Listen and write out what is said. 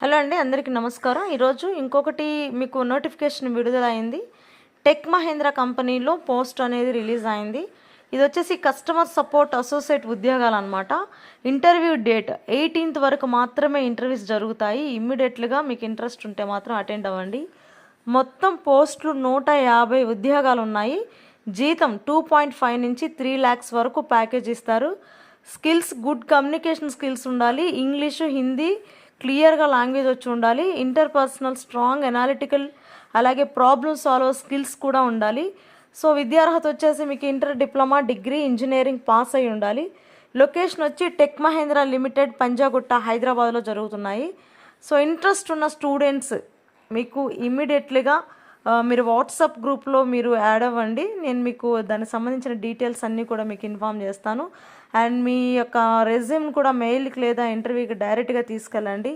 Hello అండి, అందరికీ నమస్కారం. ఈరోజు ఇంకొకటి మీకు నోటిఫికేషన్ విడుదలైంది. టెక్ మహేంద్ర కంపెనీలో పోస్ట్ అనేది రిలీజ్ అయింది. ఇది వచ్చేసి కస్టమర్ సపోర్ట్ అసోసియేట్ ఉద్యోగాలు అనమాట. ఇంటర్వ్యూ డేట్ 18th వరకు మాత్రమే ఇంటర్వ్యూస్ జరుగుతాయి. ఇమ్మీడియట్లుగా మీకు ఇంట్రెస్ట్ ఉంటే మాత్రం అటెండ్ అవ్వండి. మొత్తం పోస్టులు 150 ఉద్యోగాలు ఉన్నాయి. జీతం 2.5 నుంచి 3 lakhs వరకు ప్యాకేజ్ ఇస్తారు. స్కిల్స్ గుడ్ కమ్యూనికేషన్ స్కిల్స్ ఉండాలి. ఇంగ్లీషు, హిందీ క్లియర్గా లాంగ్వేజ్ వచ్చి ఉండాలి. ఇంటర్పర్సనల్ స్ట్రాంగ్ అనాలిటికల్ అలాగే ప్రాబ్లమ్ సాల్వ్ స్కిల్స్ కూడా ఉండాలి. సో విద్యార్హత వచ్చేసి మీకు inter, diploma, degree, engineering pass అయి ఉండాలి. లొకేషన్ వచ్చి టెక్ మహేంద్ర లిమిటెడ్, పంజాగుట్ట, హైదరాబాద్లో జరుగుతున్నాయి. సో ఇంట్రెస్ట్ ఉన్న స్టూడెంట్స్ మీకు ఇమ్మీడియట్లీగా మీరు వాట్సాప్ గ్రూప్లో మీరు యాడ్ అవ్వండి. నేను మీకు దానికి సంబంధించిన డీటెయిల్స్ అన్నీ కూడా మీకు ఇన్ఫామ్ చేస్తాను. అండ్ మీ యొక్క రెజ్యూమ్ కూడా మెయిల్కి లేదా ఇంటర్వ్యూకి డైరెక్ట్గా తీసుకెళ్ళండి.